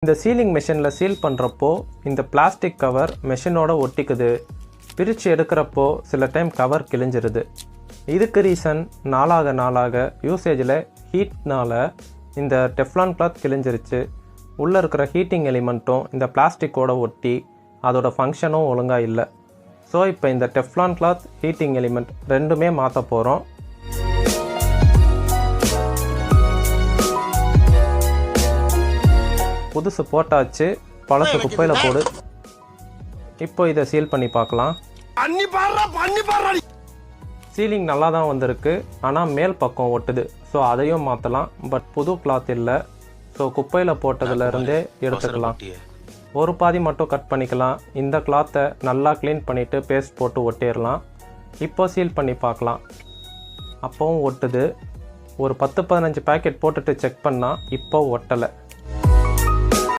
இந்த சீலிங் மெஷினில் சீல் பண்ணுறப்போ இந்த பிளாஸ்டிக் கவர் மெஷினோட ஒட்டிக்குது. பிரித்து எடுக்கிறப்போ சில டைம் கவர் கிழிஞ்சிருது. இதுக்கு ரீசன் நாளாக யூசேஜில் ஹீட்னால் இந்த டெஃப்லான் கிளாத் கிழிஞ்சிருச்சு. உள்ளே இருக்கிற ஹீட்டிங் எலிமெண்ட்டும் இந்த பிளாஸ்டிக்கோட ஒட்டி அதோட ஃபங்க்ஷனும் ஒழுங்காக இல்லை. ஸோ இப்போ இந்த டெஃப்லான் கிளாத் ஹீட்டிங் எலிமெண்ட் ரெண்டுமே மாற்ற போகிறோம். புதுசு போட்டாச்சு, பழசு குப்பையில் போடு. இப்போ இதை சீல் பண்ணி பார்க்கலாம். சீலிங் நல்லா தான் வந்திருக்கு, ஆனால் மேல் பக்கம் ஒட்டுது. ஸோ அதையும் மாற்றலாம். பட் புது கிளாத் இல்லை. ஸோ குப்பையில் போட்டதுலேருந்தே எடுத்துக்கலாம். ஒரு பாதி மட்டும் கட் பண்ணிக்கலாம். இந்த கிளாத்தை நல்லா க்ளீன் பண்ணிவிட்டு பேஸ்ட் போட்டு ஒட்டிடலாம். இப்போ சீல் பண்ணி பார்க்கலாம். அப்போவும் ஒட்டுது. ஒரு 10-15 பேக்கெட் போட்டுட்டு செக் பண்ணால் இப்போ ஒட்டலை.